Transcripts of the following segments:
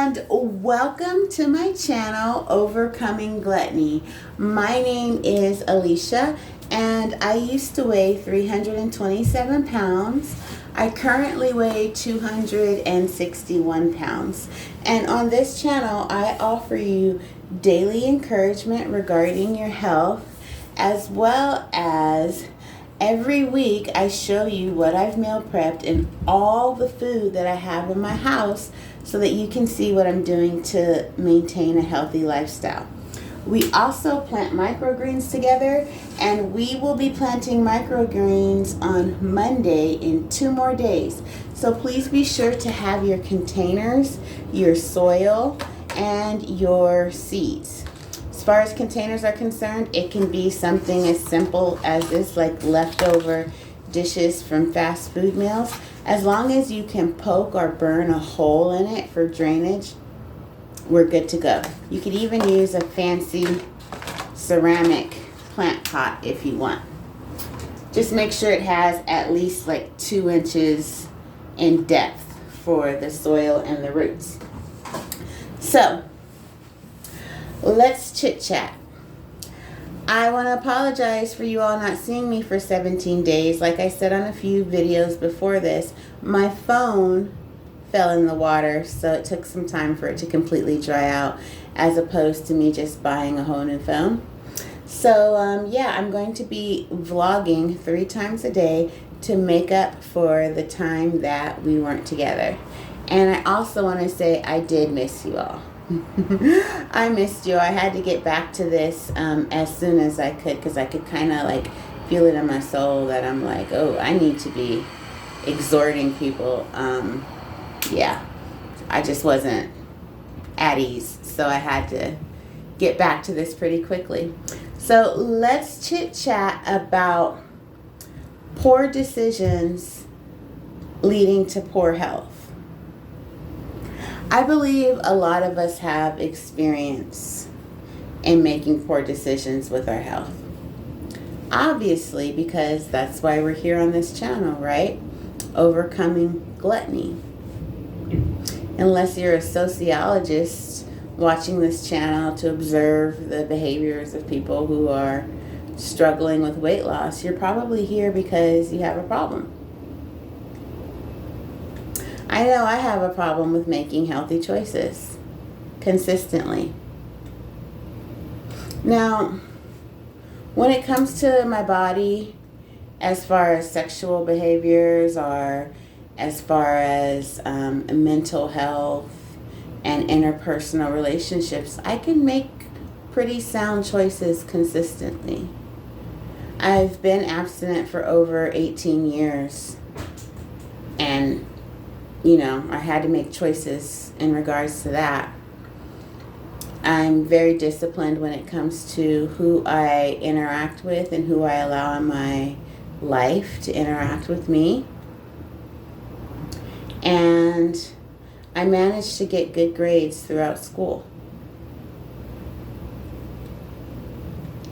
and welcome to my channel, Overcoming Gluttony. My name is Alicia, and I used to weigh 327 pounds. I currently weigh 261 pounds. And on this channel, I offer you daily encouragement regarding your health, as well as every week I show you what I've meal prepped and all the food that I have in my house so that you can see what I'm doing to maintain a healthy lifestyle. We also plant microgreens together, and we will be planting microgreens on Monday in 2 more days. So please be sure to have your containers, your soil, and your seeds. As far as containers are concerned, it can be something as simple as this, like leftover dishes from fast food meals. As long as you can poke or burn a hole in it for drainage, we're good to go. You could even use a fancy ceramic plant pot if you want. Just make sure it has at least like 2 inches in depth for the soil and the roots. So, let's chit chat. I want to apologize for you all not seeing me for 17 days. Like I said on a few videos before this, my phone fell in the water, so it took some time for it to completely dry out, as opposed to me just buying a whole new phone. So yeah, I'm going to be vlogging 3 times a day to make up for the time that we weren't together. And I also want to say I did miss you all. I missed you. I had to get back to this as soon as I could, because I could kind of like feel it in my soul that I'm like, oh, I need to be exhorting people. Yeah, I just wasn't at ease, so I had to get back to this pretty quickly. So let's chit chat about poor decisions leading to poor health. I believe a lot of us have experience in making poor decisions with our health. Obviously, because that's why we're here on this channel, right? Overcoming gluttony. Unless you're a sociologist watching this channel to observe the behaviors of people who are struggling with weight loss, you're probably here because you have a problem. I know I have a problem with making healthy choices consistently. Now, when it comes to my body, as far as sexual behaviors or as far as mental health and interpersonal relationships, I can make pretty sound choices consistently. I've been abstinent for over 18 years, and you know, I had to make choices in regards to that. I'm very disciplined when it comes to who I interact with and who I allow in my life to interact with me. And I managed to get good grades throughout school.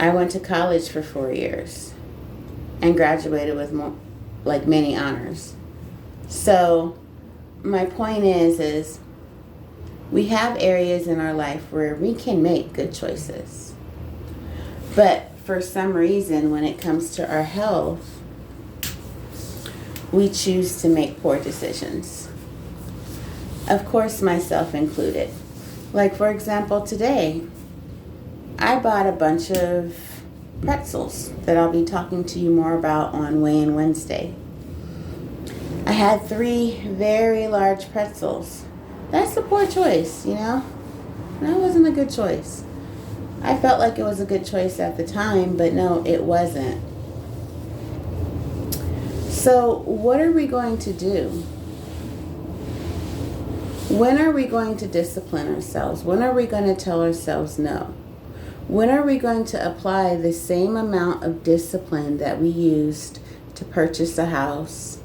I went to college for 4 years and graduated with many honors. So my point is we have areas in our life where we can make good choices. But for some reason, when it comes to our health, we choose to make poor decisions. Of course, myself included. Like, for example, today, I bought a bunch of pretzels that I'll be talking to you more about on Weigh-In Wednesday. I had 3 very large pretzels. That's a poor choice, you know? That wasn't a good choice. I felt like it was a good choice at the time, but no, it wasn't. So what are we going to do? When are we going to discipline ourselves? When are we going to tell ourselves no? When are we going to apply the same amount of discipline that we used to purchase a house,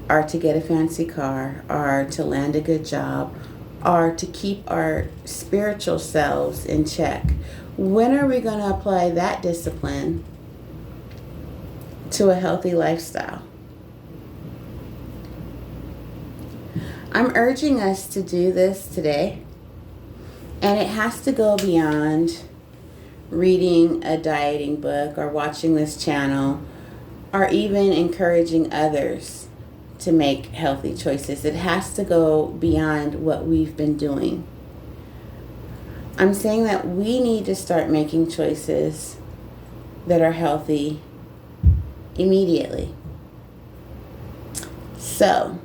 or to get a fancy car, or to land a good job, or to keep our spiritual selves in check? When are we going to apply that discipline to a healthy lifestyle? I'm urging us to do this today, and it has to go beyond reading a dieting book or watching this channel or even encouraging others to make healthy choices. It has to go beyond what we've been doing. I'm saying that we need to start making choices that are healthy immediately. So,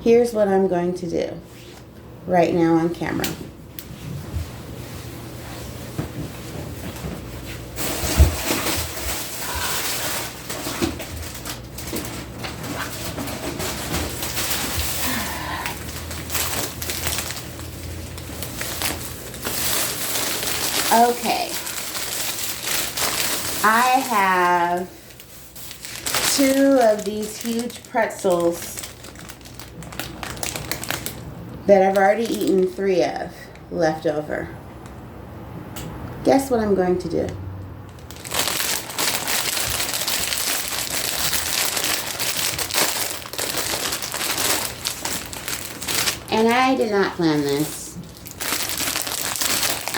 here's what I'm going to do right now on camera. Okay, I have 2 of these huge pretzels that I've already eaten 3 of left over. Guess what I'm going to do? And I did not plan this.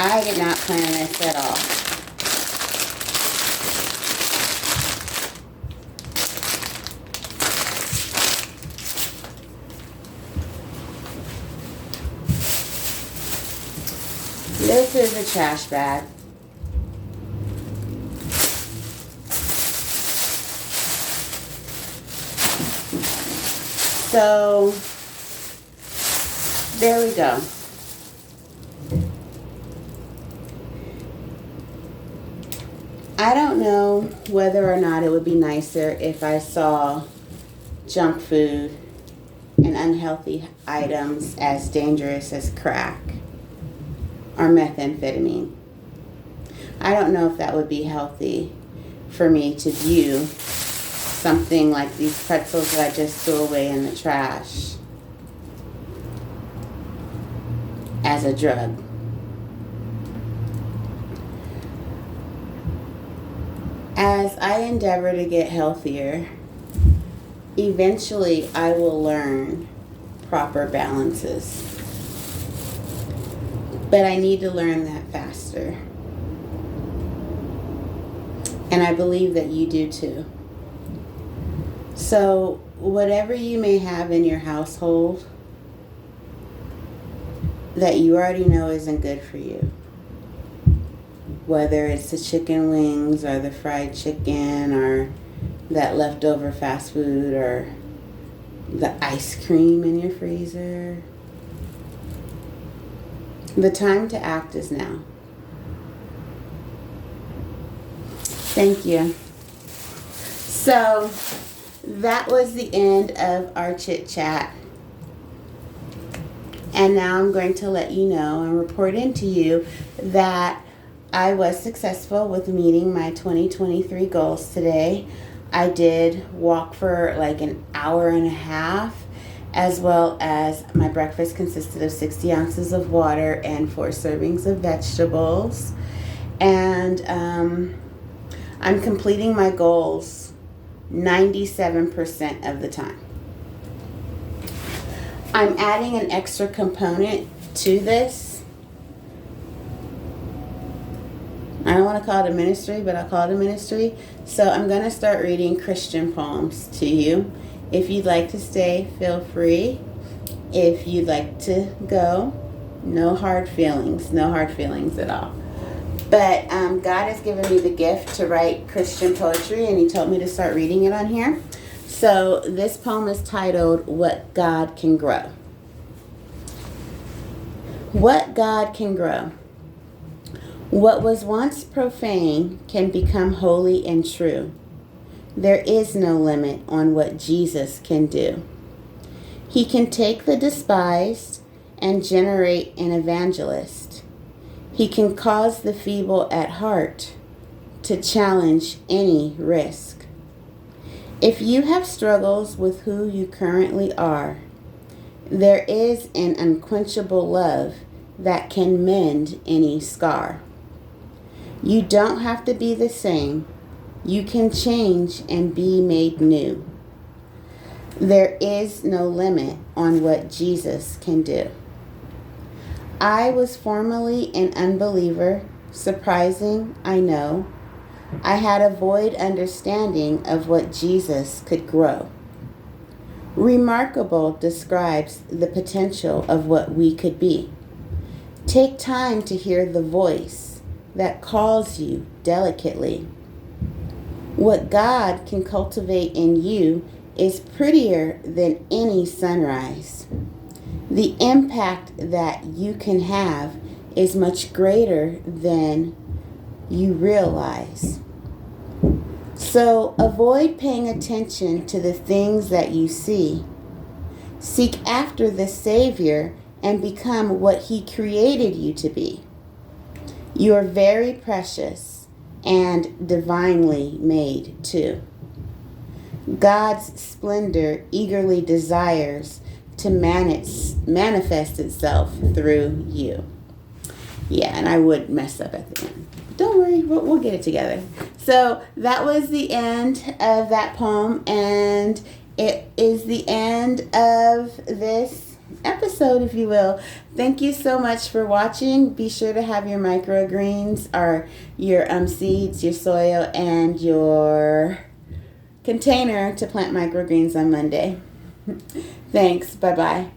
I did not plan this at all. This is a trash bag. So, there we go. I don't know whether or not it would be nicer if I saw junk food and unhealthy items as dangerous as crack or methamphetamine. I don't know if that would be healthy for me to view something like these pretzels that I just threw away in the trash as a drug. As I endeavor to get healthier, eventually I will learn proper balances. But I need to learn that faster. And I believe that you do too. So, whatever you may have in your household that you already know isn't good for you, whether it's the chicken wings or the fried chicken or that leftover fast food or the ice cream in your freezer, the time to act is now. Thank you. So that was the end of our chit chat. And now I'm going to let you know and report into you that I was successful with meeting my 2023 goals today. I did walk for like an hour and a half, as well as my breakfast consisted of 60 ounces of water and 4 servings of vegetables. And I'm completing my goals 97% of the time. I'm adding an extra component to this. I don't want to call it a ministry, but I'll call it a ministry. So I'm going to start reading Christian poems to you. If you'd like to stay, feel free. If you'd like to go, no hard feelings. No hard feelings at all. But God has given me the gift to write Christian poetry, and He told me to start reading it on here. So this poem is titled, What God Can Grow. What God can grow. What was once profane can become holy and true. There is no limit on what Jesus can do. He can take the despised and generate an evangelist. He can cause the feeble at heart to challenge any risk. If you have struggles with who you currently are, there is an unquenchable love that can mend any scar. You don't have to be the same. You can change and be made new. There is no limit on what Jesus can do. I was formerly an unbeliever. Surprising, I know. I had a void understanding of what Jesus could grow. Remarkable describes the potential of what we could be. Take time to hear the voice that calls you delicately. What God can cultivate in you is prettier than any sunrise. The impact that you can have is much greater than you realize. So avoid paying attention to the things that you see. Seek after the Savior and become what He created you to be. You are very precious and divinely made too. God's splendor eagerly desires to manifest itself through you. Yeah, and I would mess up at the end. Don't worry, we'll get it together. So that was the end of that poem, and it is the end of this episode, if you will. Thank you so much for watching. Be sure to have your microgreens, or your seeds, your soil, and your container to plant microgreens on Monday. Thanks. Bye-bye.